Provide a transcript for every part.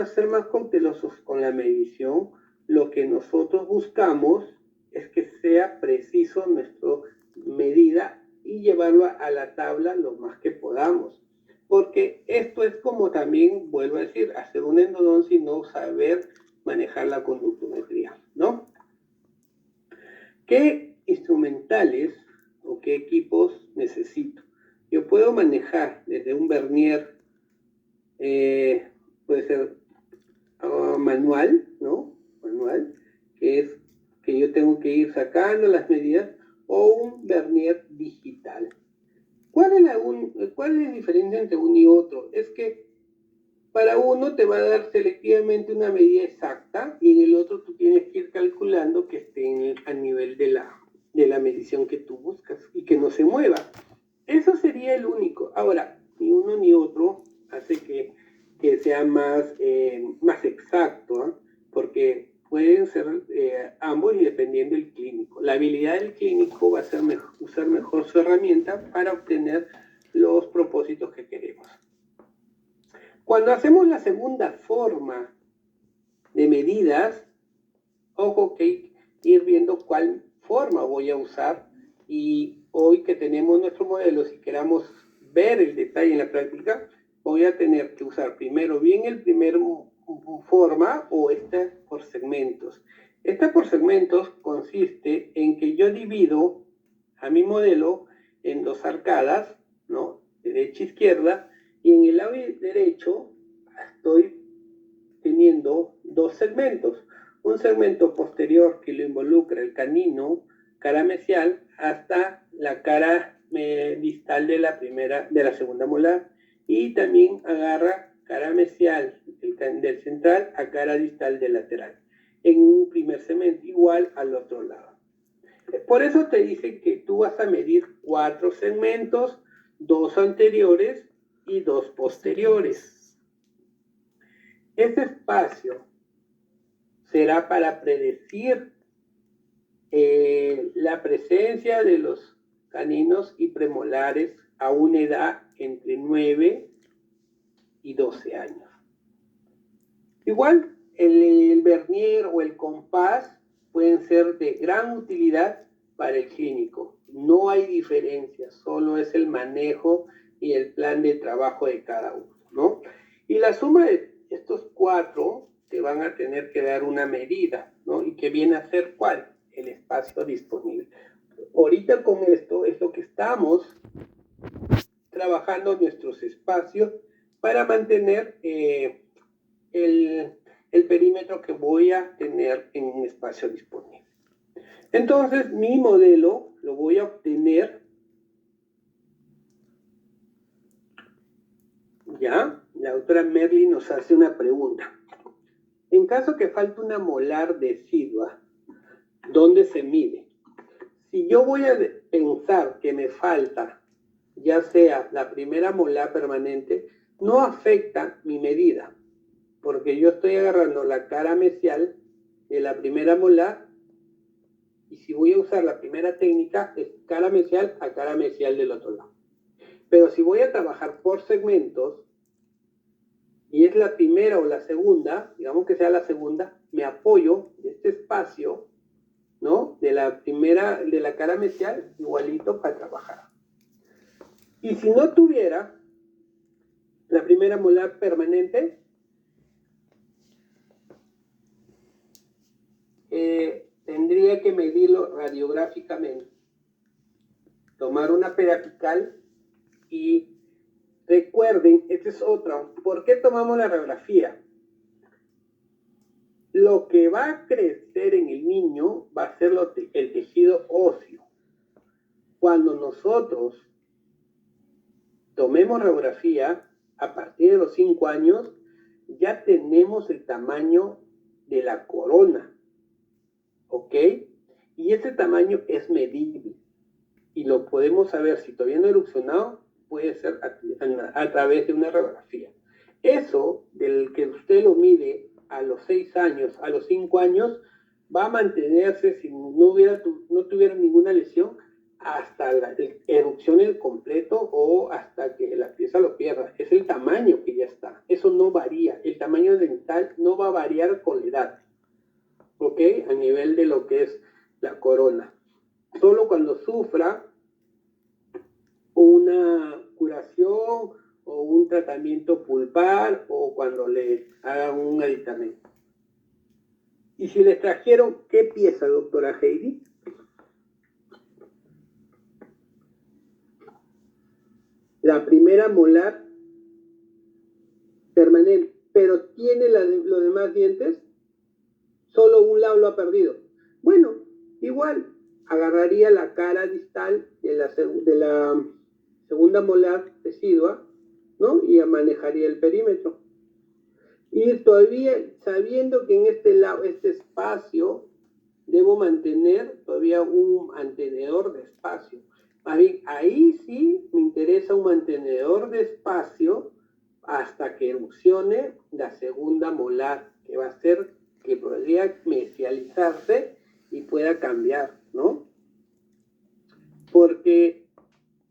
ser más cautelosos con la medición. Lo que nosotros buscamos es que sea preciso nuestra medida y llevarlo a la tabla lo más que podamos. Porque esto es como también, vuelvo a decir, hacer una endodoncia y no saber manejar la conductometría, ¿no? ¿Qué instrumentales o qué equipos necesito? Yo puedo manejar desde un vernier, puede ser manual, ¿no? Manual, que es que yo tengo que ir sacando las medidas, o un vernier digital. ¿Cuál es la diferencia entre uno y otro? Es que para uno te va a dar selectivamente una medida exacta y en el otro tú tienes que ir calculando que esté a nivel de la medición que tú buscas y que no se mueva. Eso sería el único. Ahora, ni uno ni otro hace que sea más exacto, ¿eh? Porque pueden ser ambos y dependiendo del clínico. La habilidad del clínico va a ser usar mejor su herramienta para obtener los propósitos que queremos. Cuando hacemos la segunda forma de medidas, ojo que hay que ir viendo cuál forma voy a usar, y hoy que tenemos nuestro modelo, si queramos ver el detalle en la práctica, voy a tener que usar primero bien el primer forma o esta por segmentos. Esta por segmentos consiste en que yo divido a mi modelo en dos arcadas, ¿no? Derecha e izquierda, y en el lado derecho estoy teniendo dos segmentos. Un segmento posterior que lo involucra el canino, cara mesial, hasta la cara distal de la segunda molar, y también agarra cara mesial del central a cara distal del lateral, en un primer segmento igual al otro lado. Por eso te dicen que tú vas a medir 4 segmentos, 2 anteriores y 2 posteriores. Ese espacio será para predecir la presencia de los caninos y premolares a una edad entre 9 y 12 años. Igual, el vernier o el compás pueden ser de gran utilidad para el clínico. No hay diferencia, solo es el manejo y el plan de trabajo de cada uno, ¿no? Y la suma de estos 4 te van a tener que dar una medida, ¿no? ¿Y que viene a ser cuál? El espacio disponible. Ahorita con esto es lo que estamos trabajando nuestros espacios para mantener el perímetro que voy a tener en un espacio disponible. Entonces, mi modelo lo voy a obtener, ¿ya? La doctora Merli nos hace una pregunta. En caso que falte una molar decidua, ¿dónde se mide? Si yo voy a pensar que me falta, ya sea la primera molar permanente, no afecta mi medida, porque yo estoy agarrando la cara mesial de la primera molar, y si voy a usar la primera técnica, es cara mesial a cara mesial del otro lado. Pero si voy a trabajar por segmentos, y es la primera o la segunda, digamos que sea la segunda, me apoyo de este espacio, ¿no? De la primera, de la cara mesial, igualito para trabajar. Y si no tuviera la primera molar permanente, tendría que medirlo radiográficamente. Tomar una periapical y recuerden, este es otro. ¿Por qué tomamos la radiografía? Lo que va a crecer en el niño va a ser el tejido óseo. Cuando nosotros tomemos radiografía, a partir de los 5 años, ya tenemos el tamaño de la corona, ¿ok? Y ese tamaño es medible. Y lo podemos saber, si todavía no ha erupcionado, puede ser a través de una radiografía. Eso, del que usted lo mide a los 6 años, a los 5 años, va a mantenerse, si no tuviera ninguna lesión, hasta la erupción el completo o hasta que la pieza lo pierda. Es el tamaño que ya está. Eso no varía. El tamaño dental no va a variar con la edad. ¿Ok? A nivel de lo que es la corona. Solo cuando sufra una curación o un tratamiento pulpar o cuando le hagan un aditamento. Y si les trajeron, ¿qué pieza, doctora Heidi? La primera molar permanente, pero tiene los demás dientes, solo un lado lo ha perdido. Bueno, igual, agarraría la cara distal de la segunda molar decidua, ¿no? Y manejaría el perímetro. Y todavía sabiendo que en este lado, este espacio, debo mantener todavía un mantenedor de espacio. Ahí sí me interesa un mantenedor de espacio hasta que erupcione la segunda molar, que va a ser que podría mesializarse y pueda cambiar, ¿no? Porque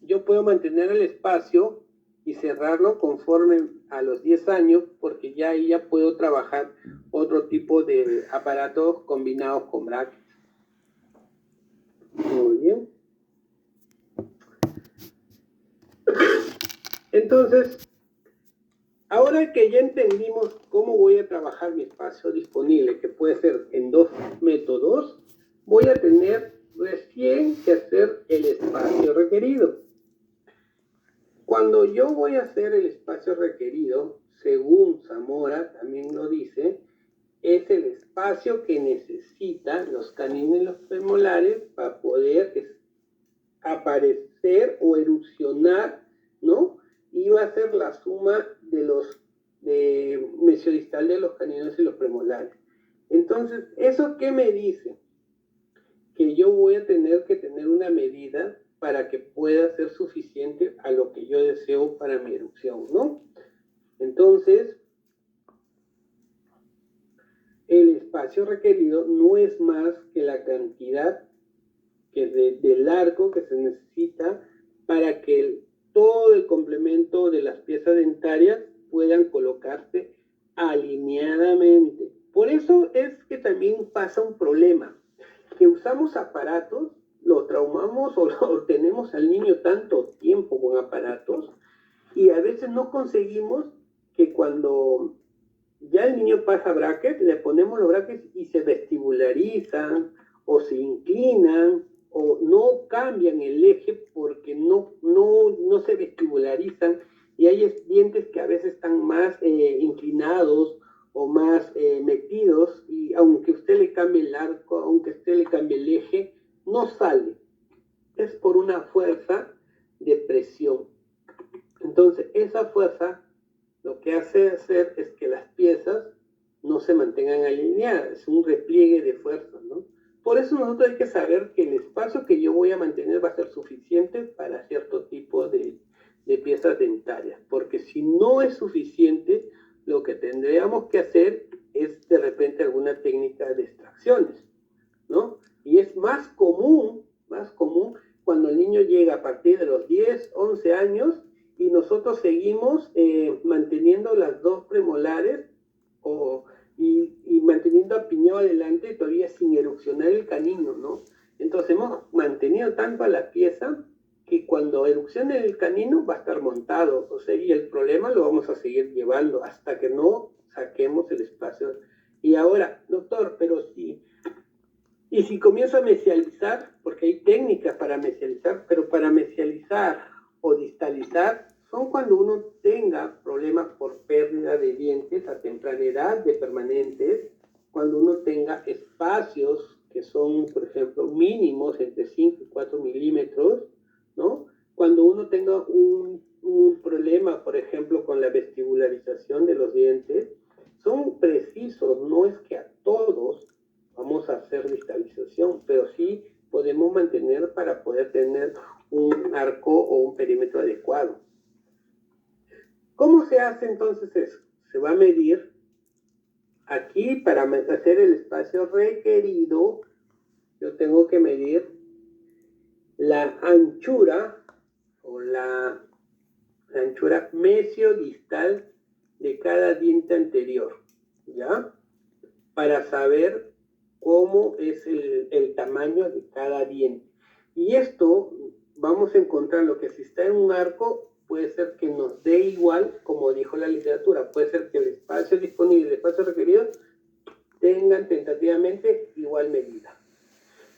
yo puedo mantener el espacio y cerrarlo conforme a los 10 años, porque ya ahí ya puedo trabajar otro tipo de aparatos combinados con brackets. Muy bien. Entonces, ahora que ya entendimos cómo voy a trabajar mi espacio disponible, que puede ser en dos métodos, voy a tener recién que hacer el espacio requerido. Cuando yo voy a hacer el espacio requerido, según Zamora también lo dice, es el espacio que necesitan los caninos y los premolares para poder aparecer o erupcionar, ¿no? Y va a ser la suma de mesiodistal de los caninos y los premolares. Entonces, ¿eso qué me dice? Que yo voy a tener que tener una medida para que pueda ser suficiente a lo que yo deseo para mi erupción, ¿no? Entonces, el espacio requerido no es más que la cantidad del arco que se necesita para que todo el complemento de las piezas dentarias puedan colocarse alineadamente. Por eso es que también pasa un problema, que usamos aparatos, lo traumamos o lo tenemos al niño tanto tiempo con aparatos y a veces no conseguimos que cuando ya el niño pasa brackets, le ponemos los brackets y se vestibularizan o se inclinan o no cambian el eje porque no se vestibularizan y hay dientes que a veces están más inclinados o más metidos y aunque usted le cambie el arco, aunque usted le cambie el eje, no sale. Es por una fuerza de presión. Entonces, esa fuerza lo que hace hacer es que las piezas no se mantengan alineadas, es un repliegue de fuerza, ¿no? Por eso nosotros hay que saber que el espacio que yo voy a mantener va a ser suficiente para cierto tipo de piezas dentarias, porque si no es suficiente, lo que tendríamos que hacer es de repente alguna técnica de extracciones, ¿no? Y es más común cuando el niño llega a partir de los 10, 11 años y nosotros seguimos manteniendo las dos premolares y manteniendo apiñado adelante todavía sin erupcionar el canino, ¿no? Entonces hemos mantenido tanto a la pieza que cuando erupcione el canino va a estar montado, o sea, y el problema lo vamos a seguir llevando hasta que no saquemos el espacio. Y ahora, doctor, pero si comienzo a mesializar, porque hay técnicas para mesializar, pero para mesializar o distalizar son cuando uno tenga problemas por pérdida de dientes a temprana edad, de permanentes, cuando uno tenga espacios que son, por ejemplo, mínimos entre 5 y 4 milímetros, ¿no? Cuando uno tenga un problema, por ejemplo, con la vestibularización de los dientes, son precisos, no es que a todos vamos a hacer distalización, pero sí podemos mantener para poder tener un arco o un perímetro adecuado. ¿Cómo se hace entonces eso? Se va a medir aquí para hacer el espacio requerido. Yo tengo que medir la anchura o la anchura mesiodistal de cada diente anterior, ¿ya? Para saber cómo es el tamaño de cada diente. Y esto vamos a encontrar lo que si está en un arco puede ser que nos dé igual, como dijo la literatura, puede ser que el espacio disponible y el espacio requerido tengan tentativamente igual medida.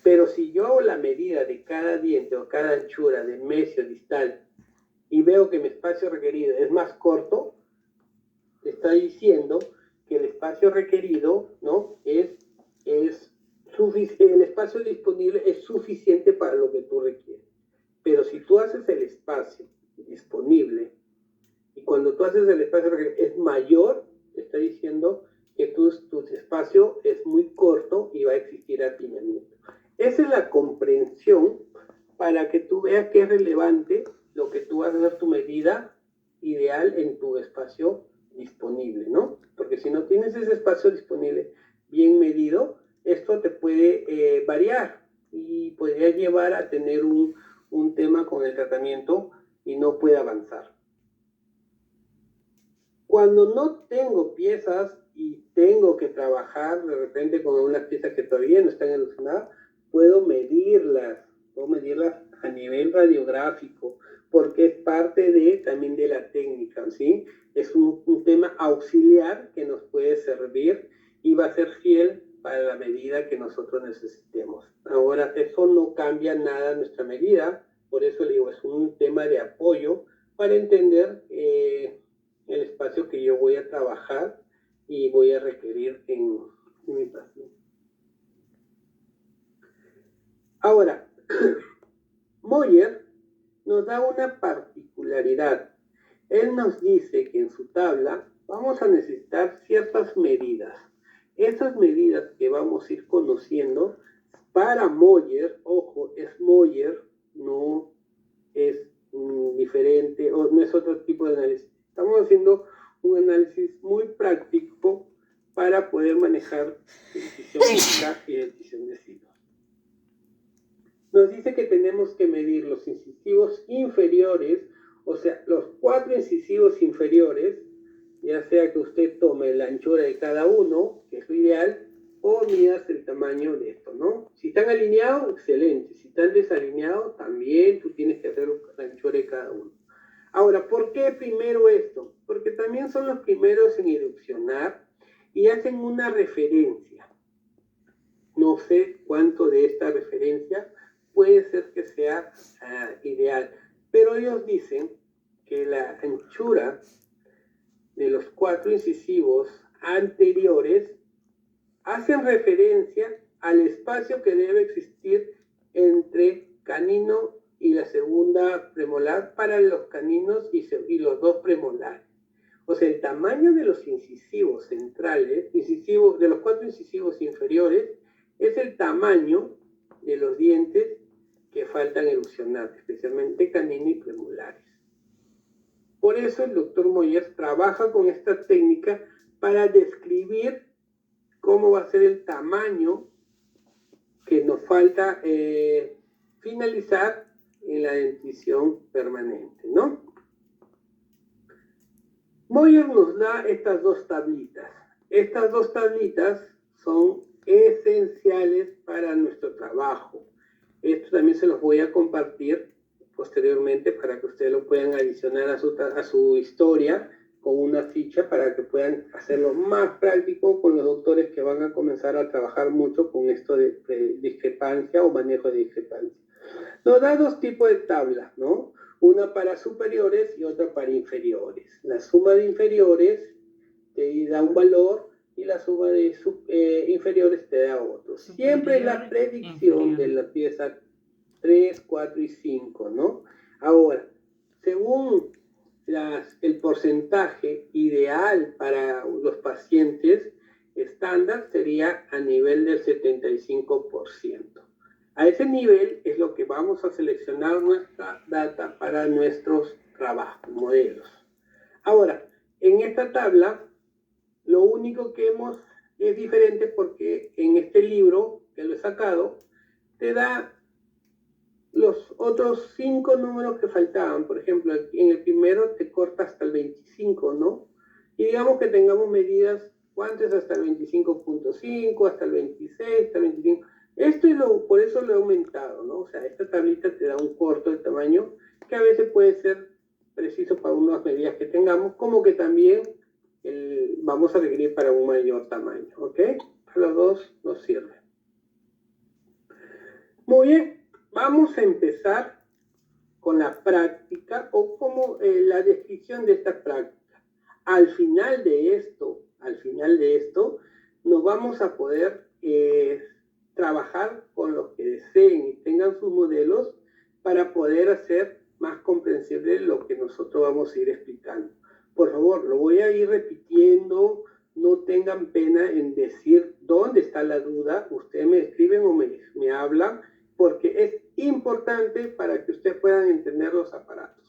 Pero si yo hago la medida de cada diente o cada anchura de mesiodistal y veo que mi espacio requerido es más corto, está diciendo que el espacio requerido, ¿no? El espacio disponible es suficiente para lo que tú requieres. Pero si tú haces el espacio disponible y cuando tú haces el espacio requerido es mayor, está diciendo que tu espacio es muy corto y va a existir atinamiento. Esa es la comprensión para que tú veas que es relevante lo que tú vas a hacer tu medida ideal en tu espacio disponible, ¿no? Porque si no tienes ese espacio disponible bien medido, esto te puede variar y podría llevar a tener un tema con el tratamiento y no puede avanzar. Cuando no tengo piezas y tengo que trabajar de repente con unas piezas que todavía no están elucidadas, puedo medirlas a nivel radiográfico, porque es parte también de la técnica, ¿sí? Es un tema auxiliar que nos puede servir y va a ser fiel para la medida que nosotros necesitemos. Ahora, eso no cambia nada nuestra medida, por eso le digo, es un tema de apoyo para entender el espacio que yo voy a trabajar y voy a requerir en mi paciente. Ahora, Moyer nos da una particularidad. Él nos dice que en su tabla vamos a necesitar ciertas medidas. Esas medidas que vamos a ir conociendo para Moyer, ojo, es Moyer, no es diferente o no es otro tipo de análisis. Estamos haciendo un análisis muy práctico para poder manejar decisión física y decisión de signos. Nos dice que tenemos que medir los incisivos inferiores, o sea, los 4 incisivos inferiores, ya sea que usted tome la anchura de cada uno, que es lo ideal, o midas el tamaño de esto, ¿no? Si están alineados, excelente. Si están desalineados, también tú tienes que hacer la anchura de cada uno. Ahora, ¿por qué primero esto? Porque también son los primeros en erupcionar y hacen una referencia. No sé cuánto de esta referencia puede ser que sea ideal, pero ellos dicen que la anchura de los 4 incisivos anteriores hacen referencia al espacio que debe existir entre canino y la segunda premolar para los caninos y los 2 premolares. O sea, el tamaño de los incisivos centrales, de los 4 incisivos inferiores, es el tamaño de los dientes que faltan elucionar, especialmente canino y premolares. Por eso el doctor Moyer trabaja con esta técnica para describir cómo va a ser el tamaño que nos falta finalizar en la dentición permanente, ¿no? Moyer nos da estas 2 tablitas. Estas 2 tablitas son esenciales para nuestro trabajo. Esto también se los voy a compartir posteriormente para que ustedes lo puedan adicionar a su historia con una ficha para que puedan hacerlo más práctico con los doctores que van a comenzar a trabajar mucho con esto de discrepancia o manejo de discrepancia. Nos da 2 tipos de tablas, ¿no? Una para superiores y otra para inferiores. La suma de inferiores te da un valor y la suma de inferiores te da otro. Siempre la predicción de la pieza 3, 4 y 5, ¿no? Ahora, según el porcentaje ideal para los pacientes estándar sería a nivel del 75%. A ese nivel es lo que vamos a seleccionar nuestra data para nuestros trabajos, modelos. Ahora, en esta tabla, lo único que es diferente porque en este libro que lo he sacado, te da los otros 5 números que faltaban. Por ejemplo, en el primero te corta hasta el 25, ¿no? Y digamos que tengamos medidas, ¿cuántas? Hasta el 25.5, hasta el 26, hasta el 25. Por eso lo he aumentado, ¿no? O sea, esta tablita te da un corto de tamaño que a veces puede ser preciso para unas medidas que tengamos, como que también vamos a requerir para un mayor tamaño, ¿ok? Para los dos nos sirve. Muy bien, vamos a empezar con la práctica o como la descripción de esta práctica. Al final de esto, nos vamos a poder trabajar con los que deseen y tengan sus modelos para poder hacer más comprensible lo que nosotros vamos a ir explicando. Por favor, lo voy a ir repitiendo, no tengan pena en decir dónde está la duda, ustedes me escriben o me hablan, porque es importante para que ustedes puedan entender los aparatos.